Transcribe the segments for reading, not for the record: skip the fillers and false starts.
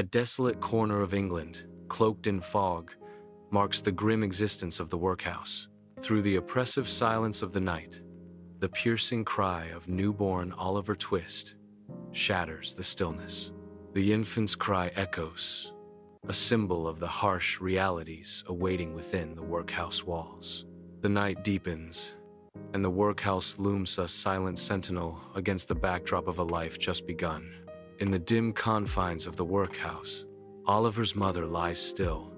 A desolate corner of England, cloaked in fog, marks the grim existence of the workhouse. Through the oppressive silence of the night, the piercing cry of newborn Oliver Twist shatters the stillness. The infant's cry echoes, a symbol of the harsh realities awaiting within the workhouse walls. The night deepens, and the workhouse looms a silent sentinel against the backdrop of a life just begun. In the dim confines of the workhouse, Oliver's mother lies still,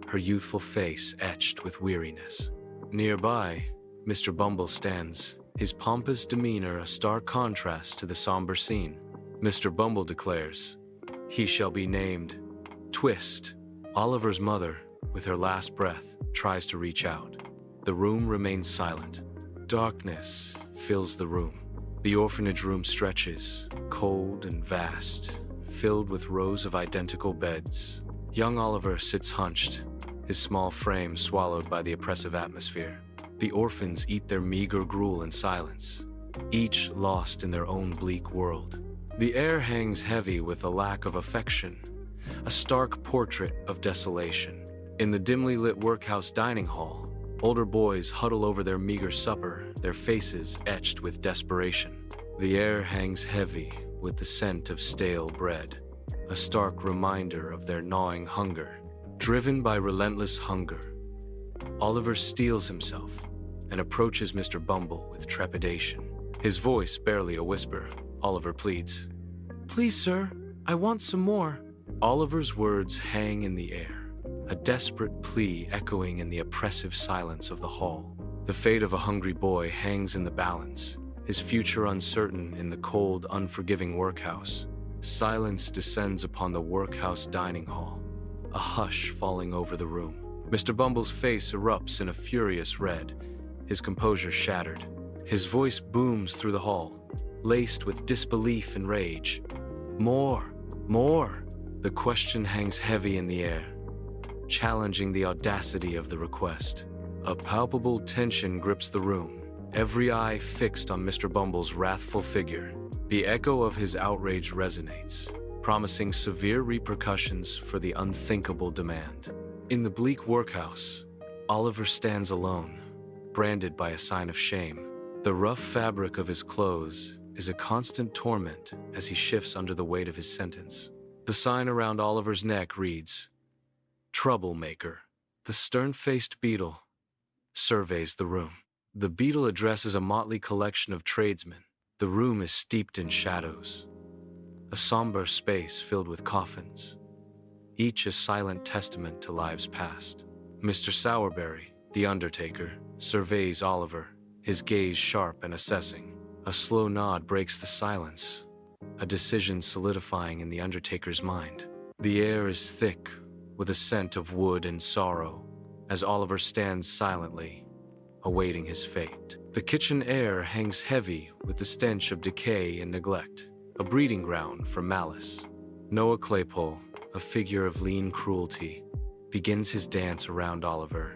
her youthful face etched with weariness. Nearby, Mr. Bumble stands, his pompous demeanor a stark contrast to the somber scene. Mr. Bumble declares, "He shall be named Twist." Oliver's mother, with her last breath, tries to reach out. The room remains silent. Darkness fills the room. The orphanage room stretches, cold and vast, filled with rows of identical beds. Young Oliver sits hunched, his small frame swallowed by the oppressive atmosphere. The orphans eat their meager gruel in silence, each lost in their own bleak world. The air hangs heavy with a lack of affection, a stark portrait of desolation. In the dimly lit workhouse dining hall, older boys huddle over their meager supper, their faces etched with desperation. The air hangs heavy with the scent of stale bread, a stark reminder of their gnawing hunger. Driven by relentless hunger, Oliver steels himself and approaches Mr. Bumble with trepidation. His voice barely a whisper, Oliver pleads, "Please, sir, I want some more." Oliver's words hang in the air, a desperate plea echoing in the oppressive silence of the hall. The fate of a hungry boy hangs in the balance, his future uncertain in the cold, unforgiving workhouse. Silence descends upon the workhouse dining hall, a hush falling over the room. Mr. Bumble's face erupts in a furious red, his composure shattered. His voice booms through the hall, laced with disbelief and rage. "More! More!" The question hangs heavy in the air, challenging the audacity of the request. A palpable tension grips the room, every eye fixed on Mr. Bumble's wrathful figure. The echo of his outrage resonates, promising severe repercussions for the unthinkable demand. In the bleak workhouse, Oliver stands alone, branded by a sign of shame. The rough fabric of his clothes is a constant torment as he shifts under the weight of his sentence. The sign around Oliver's neck reads, "Troublemaker." The stern-faced beadle surveys the room. The beadle addresses a motley collection of tradesmen. The room is steeped in shadows, a somber space filled with coffins, each a silent testament to lives past. Mr. Sowerberry, the undertaker, surveys Oliver, his gaze sharp and assessing. A slow nod breaks the silence, a decision solidifying in the undertaker's mind. The air is thick with a scent of wood and sorrow as Oliver stands silently, awaiting his fate. The kitchen air hangs heavy with the stench of decay and neglect, a breeding ground for malice. Noah Claypole, a figure of lean cruelty, begins his dance around Oliver,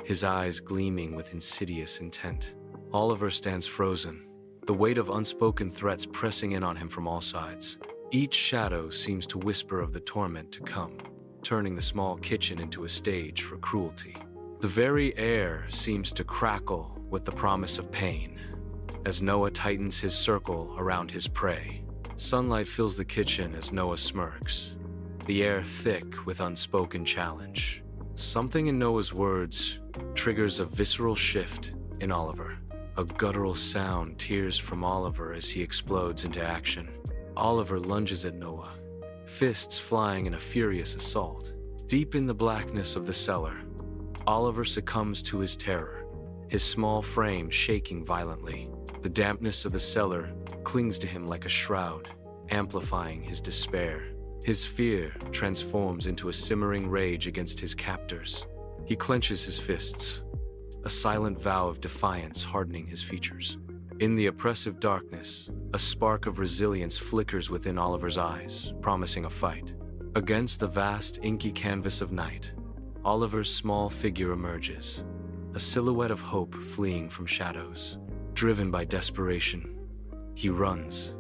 his eyes gleaming with insidious intent. Oliver stands frozen, the weight of unspoken threats pressing in on him from all sides. Each shadow seems to whisper of the torment to come, turning the small kitchen into a stage for cruelty. The very air seems to crackle with the promise of pain as Noah tightens his circle around his prey. Sunlight fills the kitchen as Noah smirks, the air thick with unspoken challenge. Something in Noah's words triggers a visceral shift in Oliver. A guttural sound tears from Oliver as he explodes into action. Oliver lunges at Noah, fists flying in a furious assault. Deep in the blackness of the cellar, Oliver succumbs to his terror, his small frame shaking violently. The dampness of the cellar clings to him like a shroud, amplifying his despair. His fear transforms into a simmering rage against his captors. He clenches his fists, a silent vow of defiance hardening his features. In the oppressive darkness, a spark of resilience flickers within Oliver's eyes, promising a fight. Against the vast, inky canvas of night, Oliver's small figure emerges, a silhouette of hope fleeing from shadows. Driven by desperation, he runs,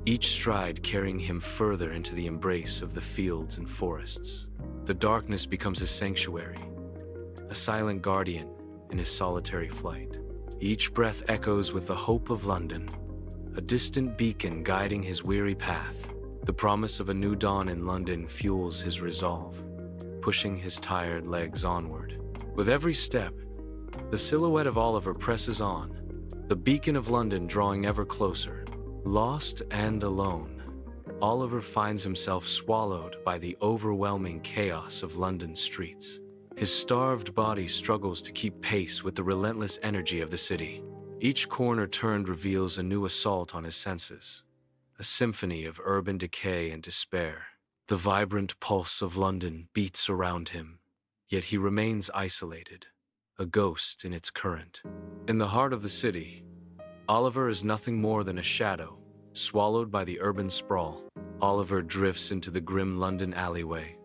each stride carrying him further into the embrace of the fields and forests. The darkness becomes his sanctuary, a silent guardian in his solitary flight. Each breath echoes with the hope of London, a distant beacon guiding his weary path. The promise of a new dawn in London fuels his resolve, pushing his tired legs onward. With every step, the silhouette of Oliver presses on, the beacon of London drawing ever closer. Lost and alone, Oliver finds himself swallowed by the overwhelming chaos of London's streets. His starved body struggles to keep pace with the relentless energy of the city. Each corner turned reveals a new assault on his senses, a symphony of urban decay and despair. The vibrant pulse of London beats around him, yet he remains isolated, a ghost in its current. In the heart of the city, Oliver is nothing more than a shadow, swallowed by the urban sprawl. Oliver drifts into the grim London alleyway,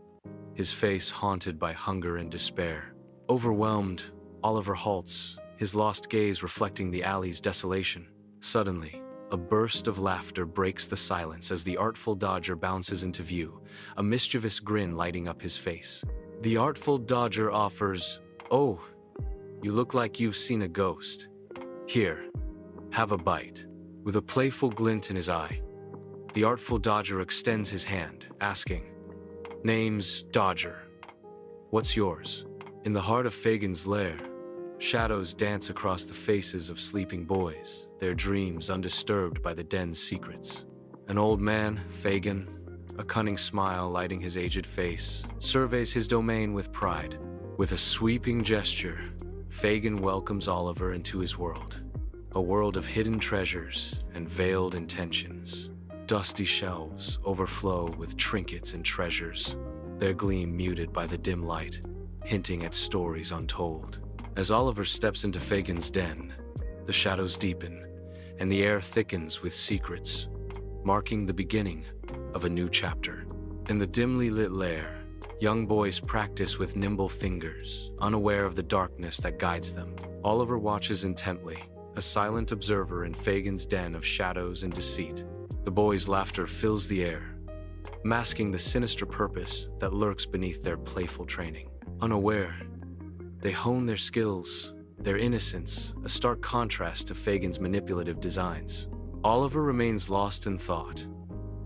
his face haunted by hunger and despair. Overwhelmed, Oliver halts, his lost gaze reflecting the alley's desolation. Suddenly, a burst of laughter breaks the silence as the Artful Dodger bounces into view, a mischievous grin lighting up his face. The Artful Dodger offers, "Oh, you look like you've seen a ghost. Here, have a bite." With a playful glint in his eye, the Artful Dodger extends his hand, asking, "Name's Dodger. What's yours?" In the heart of Fagin's lair, shadows dance across the faces of sleeping boys, their dreams undisturbed by the den's secrets. An old man, Fagin, a cunning smile lighting his aged face, surveys his domain with pride. With a sweeping gesture, Fagin welcomes Oliver into his world, a world of hidden treasures and veiled intentions. Dusty shelves overflow with trinkets and treasures, their gleam muted by the dim light, hinting at stories untold. As Oliver steps into Fagin's den, the shadows deepen, and the air thickens with secrets, marking the beginning of a new chapter. In the dimly lit lair, young boys practice with nimble fingers, unaware of the darkness that guides them. Oliver watches intently, a silent observer in Fagin's den of shadows and deceit. The boys' laughter fills the air, masking the sinister purpose that lurks beneath their playful training. Unaware, they hone their skills, their innocence, a stark contrast to Fagin's manipulative designs. Oliver remains lost in thought,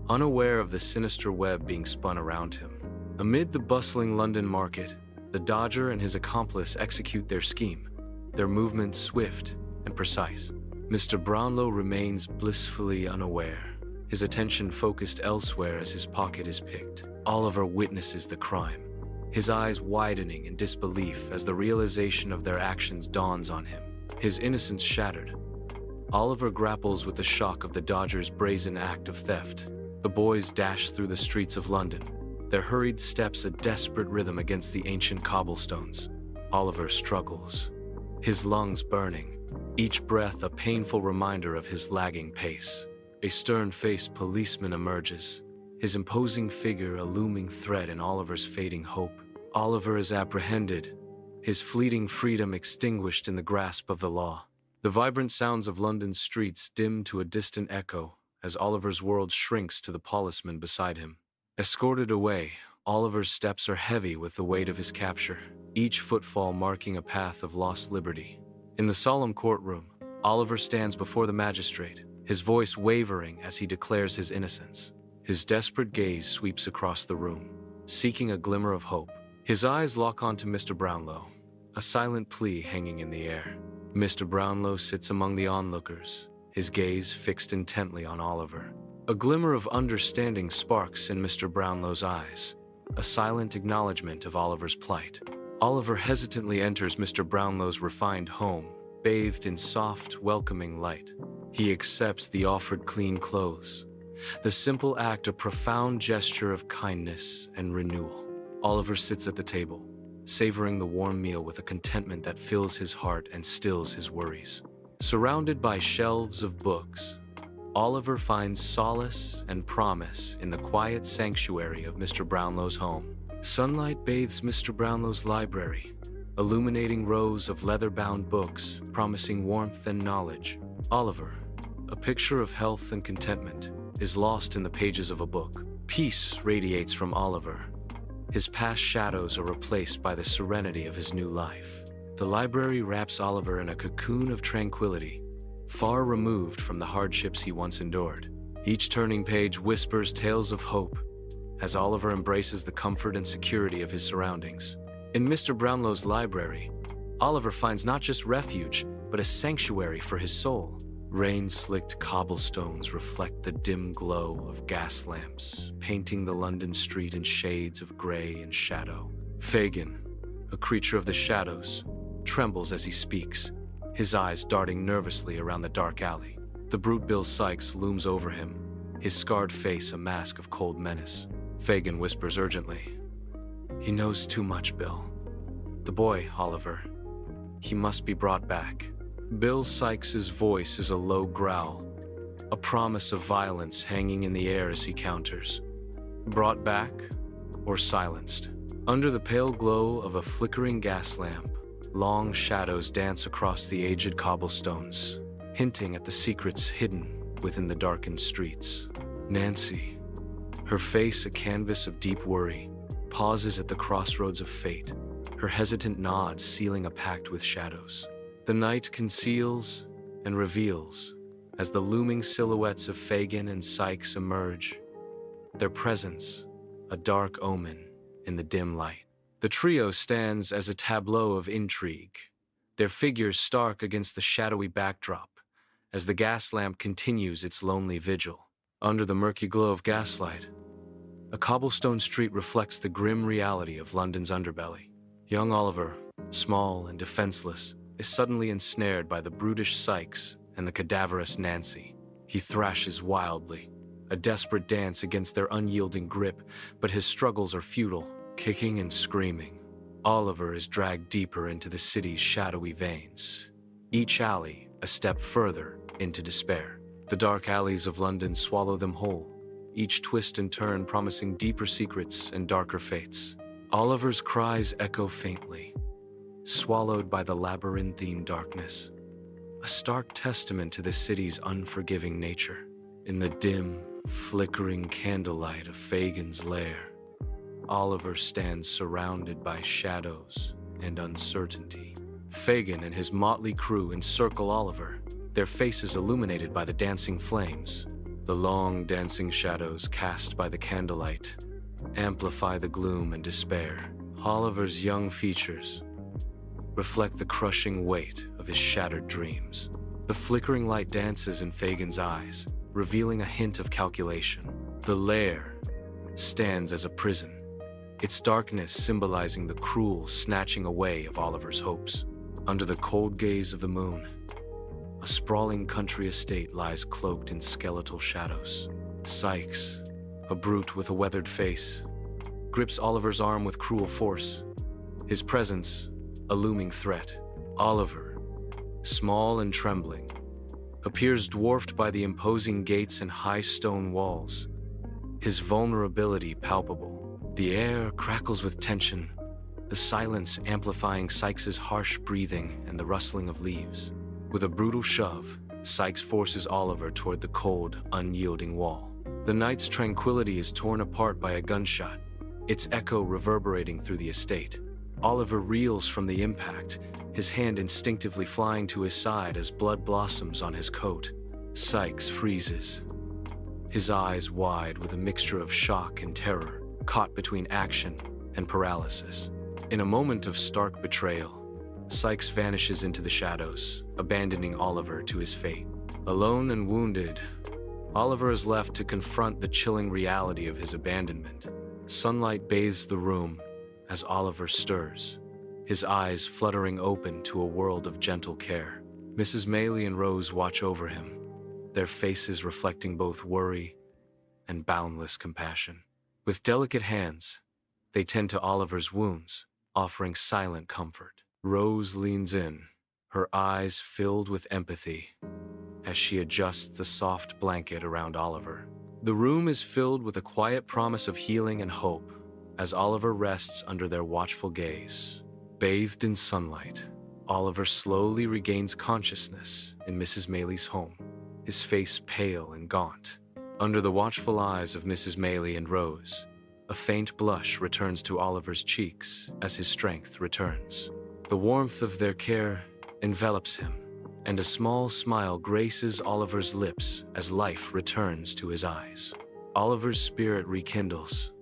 unaware of the sinister web being spun around him. Amid the bustling London market, the Dodger and his accomplice execute their scheme, their movements swift and precise. Mr. Brownlow remains blissfully unaware, his attention focused elsewhere as his pocket is picked. Oliver witnesses the crime, his eyes widening in disbelief as the realization of their actions dawns on him. His innocence shattered, Oliver grapples with the shock of the Dodger's brazen act of theft. The boys dash through the streets of London, their hurried steps a desperate rhythm against the ancient cobblestones. Oliver struggles, his lungs burning, each breath a painful reminder of his lagging pace. A stern-faced policeman emerges, his imposing figure a looming threat in Oliver's fading hope. Oliver is apprehended, his fleeting freedom extinguished in the grasp of the law. The vibrant sounds of London's streets dim to a distant echo as Oliver's world shrinks to the policeman beside him. Escorted away, Oliver's steps are heavy with the weight of his capture, each footfall marking a path of lost liberty. In the solemn courtroom, Oliver stands before the magistrate, his voice wavering as he declares his innocence. His desperate gaze sweeps across the room, seeking a glimmer of hope. His eyes lock onto Mr. Brownlow, a silent plea hanging in the air. Mr. Brownlow sits among the onlookers, his gaze fixed intently on Oliver. A glimmer of understanding sparks in Mr. Brownlow's eyes, a silent acknowledgement of Oliver's plight. Oliver hesitantly enters Mr. Brownlow's refined home, bathed in soft, welcoming light. He accepts the offered clean clothes, the simple act a profound gesture of kindness and renewal. Oliver sits at the table, savoring the warm meal with a contentment that fills his heart and stills his worries. Surrounded by shelves of books, Oliver finds solace and promise in the quiet sanctuary of Mr. Brownlow's home. Sunlight bathes Mr. Brownlow's library, illuminating rows of leather-bound books, promising warmth and knowledge. Oliver, a picture of health and contentment, is lost in the pages of a book. Peace radiates from Oliver. His past shadows are replaced by the serenity of his new life. The library wraps Oliver in a cocoon of tranquility, far removed from the hardships he once endured. Each turning page whispers tales of hope, as Oliver embraces the comfort and security of his surroundings. In Mr. Brownlow's library, Oliver finds not just refuge, but a sanctuary for his soul. Rain-slicked cobblestones reflect the dim glow of gas lamps, painting the London street in shades of gray and shadow. Fagin, a creature of the shadows, trembles as he speaks, his eyes darting nervously around the dark alley. The brute Bill Sikes looms over him, his scarred face a mask of cold menace. Fagin whispers urgently, "He knows too much, Bill. The boy, Oliver, he must be brought back." Bill Sikes' voice is a low growl, a promise of violence hanging in the air as he counters. Brought back or silenced? Under the pale glow of a flickering gas lamp, long shadows dance across the aged cobblestones, hinting at the secrets hidden within the darkened streets. Nancy, her face a canvas of deep worry, pauses at the crossroads of fate, her hesitant nod sealing a pact with shadows. The night conceals and reveals as the looming silhouettes of Fagin and Sikes emerge, their presence a dark omen in the dim light. The trio stands as a tableau of intrigue, their figures stark against the shadowy backdrop as the gas lamp continues its lonely vigil. Under the murky glow of gaslight, a cobblestone street reflects the grim reality of London's underbelly. Young Oliver, small and defenseless, is suddenly ensnared by the brutish Sikes and the cadaverous Nancy. He thrashes wildly, a desperate dance against their unyielding grip, but his struggles are futile. Kicking and screaming, Oliver is dragged deeper into the city's shadowy veins, each alley a step further into despair. The dark alleys of London swallow them whole, each twist and turn promising deeper secrets and darker fates. Oliver's cries echo faintly, swallowed by the labyrinthine darkness, a stark testament to the city's unforgiving nature. In the dim, flickering candlelight of Fagin's lair, Oliver stands surrounded by shadows and uncertainty. Fagin and his motley crew encircle Oliver, their faces illuminated by the dancing flames. The long dancing shadows cast by the candlelight amplify the gloom and despair. Oliver's young features reflect the crushing weight of his shattered dreams. The flickering light dances in Fagin's eyes, revealing a hint of calculation. The lair stands as a prison, its darkness symbolizing the cruel snatching away of Oliver's hopes. Under the cold gaze of the moon, a sprawling country estate lies cloaked in skeletal shadows. Sikes, a brute with a weathered face, grips Oliver's arm with cruel force, his presence a looming threat. Oliver, small and trembling, appears dwarfed by the imposing gates and high stone walls, his vulnerability palpable. The air crackles with tension, the silence amplifying Sikes' harsh breathing and the rustling of leaves. With a brutal shove, Sikes forces Oliver toward the cold, unyielding wall. The night's tranquility is torn apart by a gunshot, its echo reverberating through the estate. Oliver reels from the impact, his hand instinctively flying to his side as blood blossoms on his coat. Sikes freezes, his eyes wide with a mixture of shock and terror, caught between action and paralysis. In a moment of stark betrayal, Sikes vanishes into the shadows, abandoning Oliver to his fate. Alone and wounded, Oliver is left to confront the chilling reality of his abandonment. Sunlight bathes the room as Oliver stirs, his eyes fluttering open to a world of gentle care. Mrs. Maylie and Rose watch over him, their faces reflecting both worry and boundless compassion. With delicate hands, they tend to Oliver's wounds, offering silent comfort. Rose leans in, her eyes filled with empathy, as she adjusts the soft blanket around Oliver. The room is filled with a quiet promise of healing and hope as Oliver rests under their watchful gaze. Bathed in sunlight, Oliver slowly regains consciousness in Mrs. Maylie's home, his face pale and gaunt, Under the watchful eyes of Mrs. Maylie and Rose, a faint blush returns to Oliver's cheeks as his strength returns. The warmth of their care envelops him, and a small smile graces Oliver's lips as life returns to his eyes. Oliver's spirit rekindles,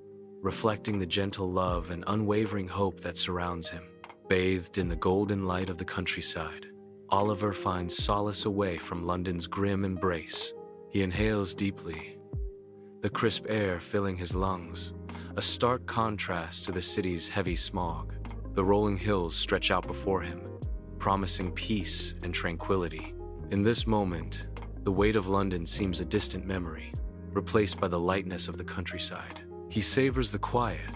reflecting the gentle love and unwavering hope that surrounds him. Bathed in the golden light of the countryside, Oliver finds solace away from London's grim embrace. He inhales deeply, the crisp air filling his lungs, a stark contrast to the city's heavy smog. The rolling hills stretch out before him, promising peace and tranquility. In this moment, the weight of London seems a distant memory, replaced by the lightness of the countryside. He savors the quiet,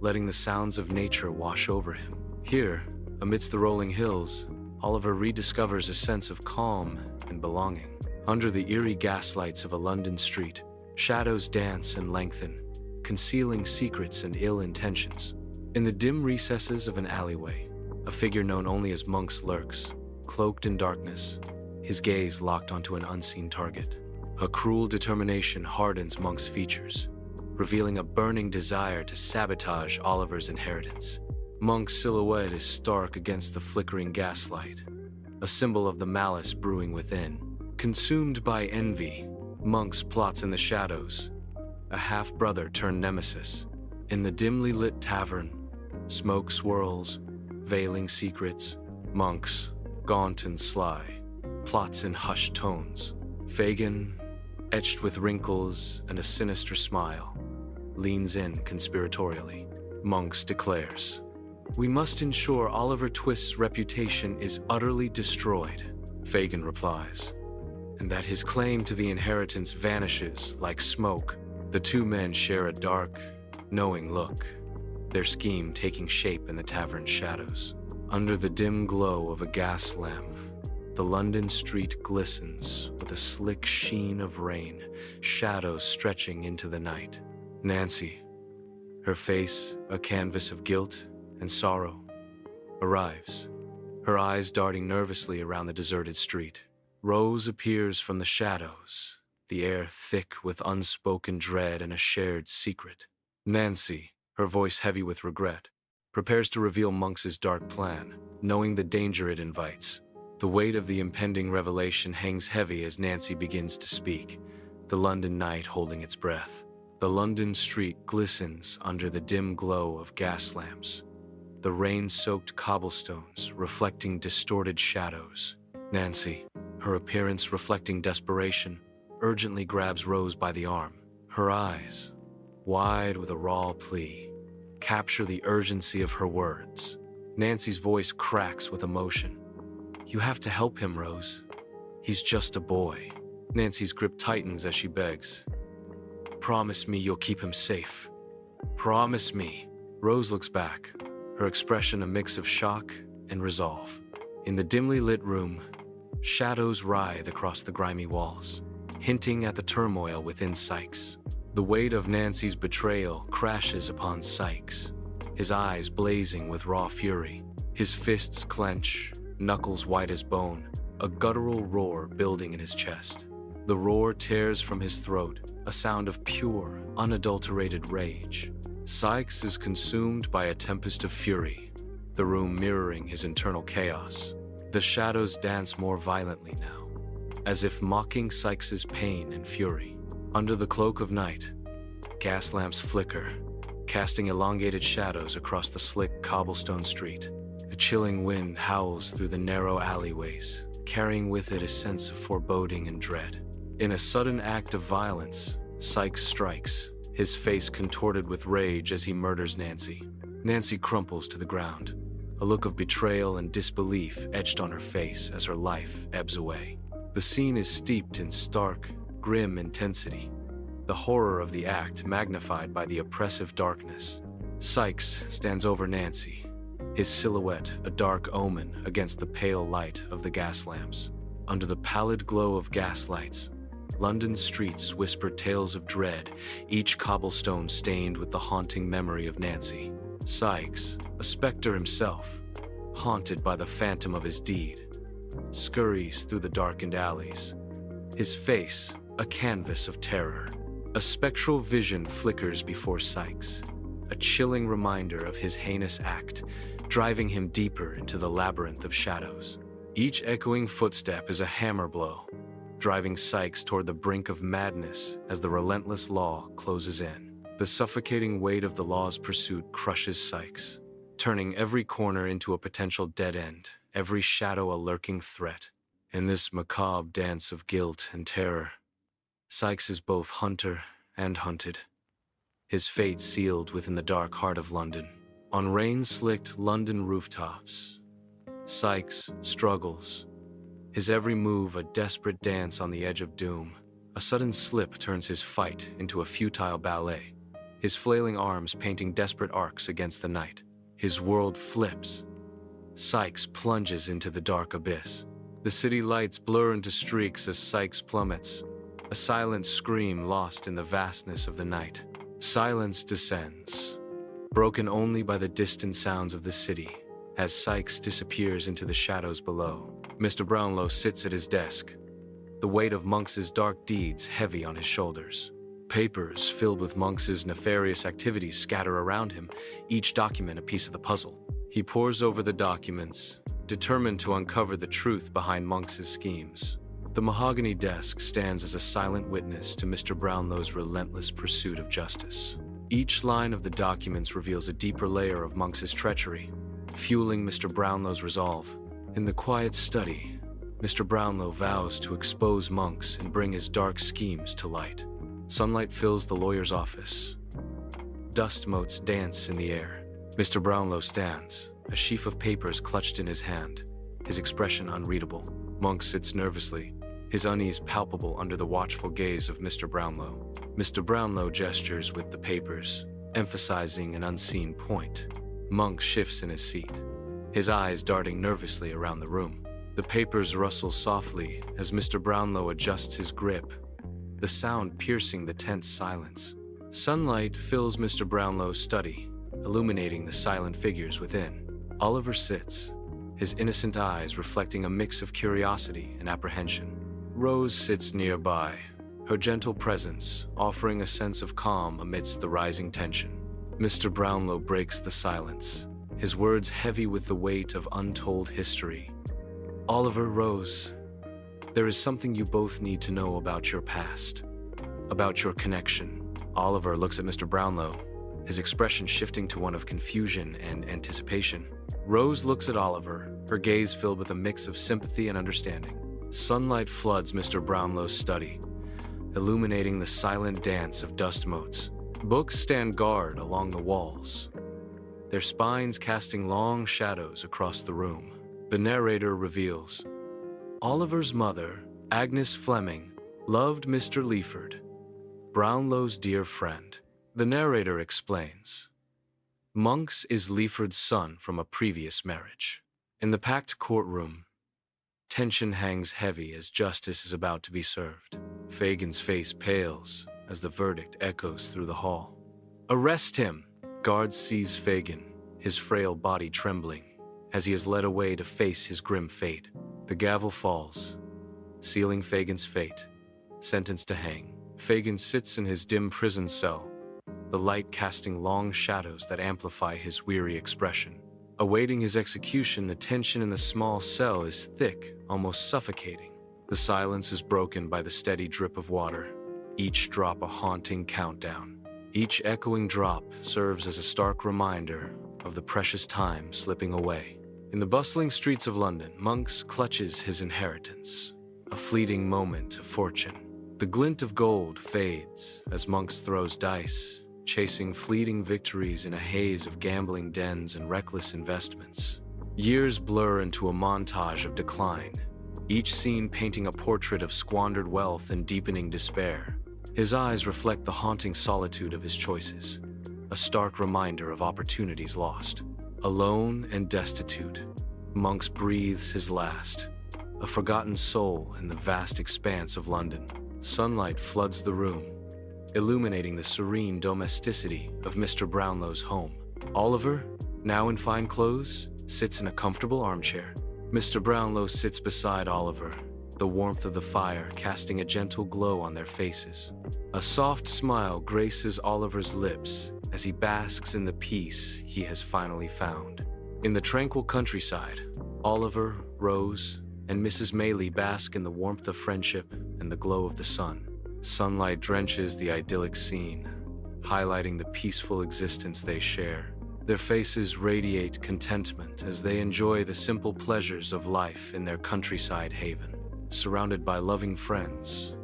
letting the sounds of nature wash over him. Here, amidst the rolling hills, Oliver rediscovers a sense of calm and belonging. Under the eerie gaslights of a London street, shadows dance and lengthen, concealing secrets and ill intentions. In the dim recesses of an alleyway, a figure known only as Monks lurks, cloaked in darkness, his gaze locked onto an unseen target. A cruel determination hardens Monk's features, revealing a burning desire to sabotage Oliver's inheritance. Monk's silhouette is stark against the flickering gaslight, a symbol of the malice brewing within. Consumed by envy, Monks plots in the shadows, a half-brother turned nemesis. In the dimly lit tavern, smoke swirls, veiling secrets. Monks, gaunt and sly, plots in hushed tones. Fagin, etched with wrinkles and a sinister smile, leans in conspiratorially. Monks declares, "We must ensure Oliver Twist's reputation is utterly destroyed." Fagin replies, "And that his claim to the inheritance vanishes like smoke." The two men share a dark, knowing look, their scheme taking shape in the tavern shadows. Under the dim glow of a gas lamp, the London street glistens with a slick sheen of rain, shadows stretching into the night. Nancy, her face a canvas of guilt and sorrow, arrives, her eyes darting nervously around the deserted street. Rose appears from the shadows, the air thick with unspoken dread and a shared secret. Nancy, her voice heavy with regret, prepares to reveal Monks's dark plan, knowing the danger it invites. The weight of the impending revelation hangs heavy as Nancy begins to speak, the London night holding its breath. The London street glistens under the dim glow of gas lamps, the rain-soaked cobblestones reflecting distorted shadows. Nancy, her appearance reflecting desperation, urgently grabs Rose by the arm. Her eyes, wide with a raw plea, capture the urgency of her words. Nancy's voice cracks with emotion. "You have to help him, Rose. He's just a boy." Nancy's grip tightens as she begs, "Promise me you'll keep him safe. Promise me." Rose looks back, her expression a mix of shock and resolve. In the dimly lit room, shadows writhe across the grimy walls, hinting at the turmoil within Sikes. The weight of Nancy's betrayal crashes upon Sikes, his eyes blazing with raw fury. His fists clench, knuckles white as bone, a guttural roar building in his chest. The roar tears from his throat, a sound of pure, unadulterated rage. Sikes is consumed by a tempest of fury, the room mirroring his internal chaos. The shadows dance more violently now, as if mocking Sikes's pain and fury. Under the cloak of night, gas lamps flicker, casting elongated shadows across the slick cobblestone street. A chilling wind howls through the narrow alleyways, carrying with it a sense of foreboding and dread. In a sudden act of violence, Sikes strikes, his face contorted with rage as he murders Nancy. Nancy crumples to the ground, a look of betrayal and disbelief etched on her face as her life ebbs away. The scene is steeped in stark, grim intensity, the horror of the act magnified by the oppressive darkness. Sikes stands over Nancy, his silhouette a dark omen against the pale light of the gas lamps. Under the pallid glow of gaslights, London's streets whispered tales of dread, each cobblestone stained with the haunting memory of Nancy. Sikes, a specter himself, haunted by the phantom of his deed, scurries through the darkened alleys, his face a canvas of terror. A spectral vision flickers before Sikes, a chilling reminder of his heinous act, driving him deeper into the labyrinth of shadows. Each echoing footstep is a hammer blow, driving Sikes toward the brink of madness as the relentless law closes in. The suffocating weight of the law's pursuit crushes Sikes, turning every corner into a potential dead end, every shadow a lurking threat. In this macabre dance of guilt and terror, Sikes is both hunter and hunted, his fate sealed within the dark heart of London. On rain-slicked London rooftops, Sikes struggles, his every move a desperate dance on the edge of doom. A sudden slip turns his fight into a futile ballet, his flailing arms painting desperate arcs against the night. His world flips. Sikes plunges into the dark abyss. The city lights blur into streaks as Sikes plummets, a silent scream lost in the vastness of the night. Silence descends, broken only by the distant sounds of the city, as Sikes disappears into the shadows below. Mr. Brownlow sits at his desk, the weight of Monks's dark deeds heavy on his shoulders. Papers filled with Monks's nefarious activities scatter around him, each document a piece of the puzzle. He pores over the documents, determined to uncover the truth behind Monks's schemes. The mahogany desk stands as a silent witness to Mr. Brownlow's relentless pursuit of justice. Each line of the documents reveals a deeper layer of Monks's treachery, fueling Mr. Brownlow's resolve. In the quiet study, Mr. Brownlow vows to expose Monks and bring his dark schemes to light. Sunlight fills the lawyer's office. Dust motes dance in the air. Mr. Brownlow stands, a sheaf of papers clutched in his hand, his expression unreadable. Monks sits nervously, his unease palpable under the watchful gaze of Mr. Brownlow. Mr. Brownlow gestures with the papers, emphasizing an unseen point. Monks shifts in his seat, his eyes darting nervously around the room. The papers rustle softly as Mr. Brownlow adjusts his grip, the sound piercing the tense silence. Sunlight fills Mr. Brownlow's study, illuminating the silent figures within. Oliver sits, his innocent eyes reflecting a mix of curiosity and apprehension. Rose sits nearby, her gentle presence offering a sense of calm amidst the rising tension. Mr. Brownlow breaks the silence, his words heavy with the weight of untold history. Oliver, Rose, there is something you both need to know about your past, about your connection. Oliver looks at Mr. Brownlow, his expression shifting to one of confusion and anticipation. Rose looks at Oliver, her gaze filled with a mix of sympathy and understanding. Sunlight floods Mr. Brownlow's study, illuminating the silent dance of dust motes. Books stand guard along the walls, their spines casting long shadows across the room. The narrator reveals, Oliver's mother, Agnes Fleming, loved Mr. Leaford, Brownlow's dear friend. The narrator explains, Monks is Leaford's son from a previous marriage. In the packed courtroom, tension hangs heavy as justice is about to be served. Fagin's face pales as the verdict echoes through the hall. Arrest him! Guards seize Fagin, his frail body trembling, as he is led away to face his grim fate. The gavel falls, sealing Fagin's fate, sentenced to hang. Fagin sits in his dim prison cell, the light casting long shadows that amplify his weary expression. Awaiting his execution, the tension in the small cell is thick, almost suffocating. The silence is broken by the steady drip of water, each drop a haunting countdown. Each echoing drop serves as a stark reminder of the precious time slipping away. In the bustling streets of London, Monks clutches his inheritance, a fleeting moment of fortune. The glint of gold fades as Monks throws dice, chasing fleeting victories in a haze of gambling dens and reckless investments. Years blur into a montage of decline, each scene painting a portrait of squandered wealth and deepening despair. His eyes reflect the haunting solitude of his choices, a stark reminder of opportunities lost. Alone and destitute, Monks breathes his last, a forgotten soul in the vast expanse of London. Sunlight floods the room, illuminating the serene domesticity of Mr. Brownlow's home. Oliver, now in fine clothes, sits in a comfortable armchair. Mr. Brownlow sits beside Oliver, the warmth of the fire casting a gentle glow on their faces. A soft smile graces Oliver's lips as he basks in the peace he has finally found. In the tranquil countryside, Oliver, Rose, and Mrs. Maylie bask in the warmth of friendship and the glow of the sun. Sunlight drenches the idyllic scene, highlighting the peaceful existence they share. Their faces radiate contentment as they enjoy the simple pleasures of life in their countryside haven. Surrounded by loving friends,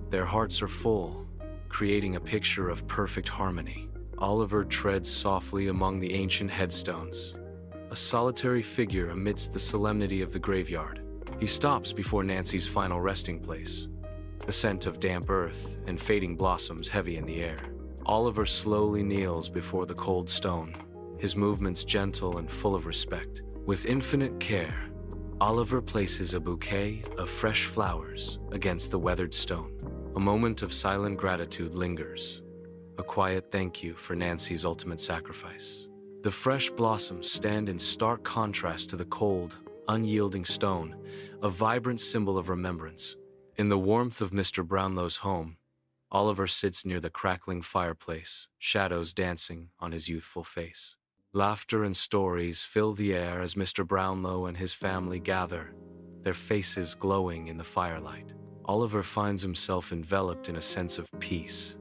their hearts are full, creating a picture of perfect harmony. Oliver treads softly among the ancient headstones, a solitary figure amidst the solemnity of the graveyard. He stops before Nancy's final resting place, the scent of damp earth and fading blossoms heavy in the air. Oliver slowly kneels before the cold stone, his movements gentle and full of respect. With infinite care, Oliver places a bouquet of fresh flowers against the weathered stone. A moment of silent gratitude lingers, a quiet thank you for Nancy's ultimate sacrifice. The fresh blossoms stand in stark contrast to the cold, unyielding stone, a vibrant symbol of remembrance. In the warmth of Mr. Brownlow's home, Oliver sits near the crackling fireplace, shadows dancing on his youthful face. Laughter and stories fill the air as Mr. Brownlow and his family gather, their faces glowing in the firelight. Oliver finds himself enveloped in a sense of peace,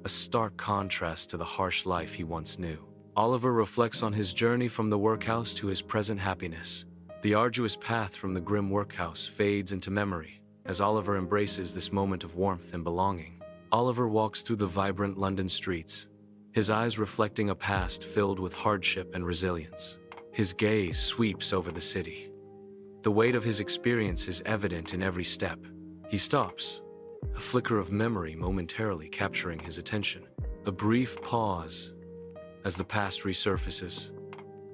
a stark contrast to the harsh life he once knew. Oliver reflects on his journey from the workhouse to his present happiness. The arduous path from the grim workhouse fades into memory as Oliver embraces this moment of warmth and belonging. Oliver walks through the vibrant London streets, his eyes reflecting a past filled with hardship and resilience. His gaze sweeps over the city. The weight of his experience is evident in every step. He stops, a flicker of memory momentarily capturing his attention. A brief pause as the past resurfaces,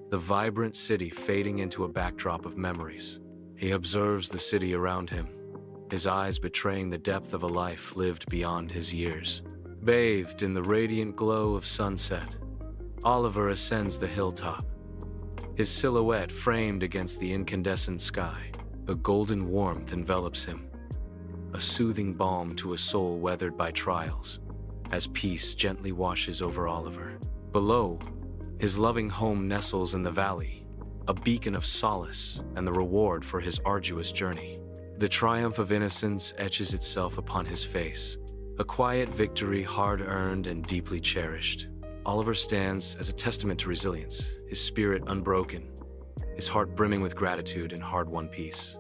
the vibrant city fading into a backdrop of memories. He observes the city around him, his eyes betraying the depth of a life lived beyond his years. Bathed in the radiant glow of sunset, Oliver ascends the hilltop, his silhouette framed against the incandescent sky. The golden warmth envelops him, a soothing balm to a soul weathered by trials, as peace gently washes over Oliver. Below, his loving home nestles in the valley, a beacon of solace and the reward for his arduous journey. The triumph of innocence etches itself upon his face, a quiet victory hard-earned and deeply cherished. Oliver stands as a testament to resilience, his spirit unbroken, his heart brimming with gratitude and hard-won peace.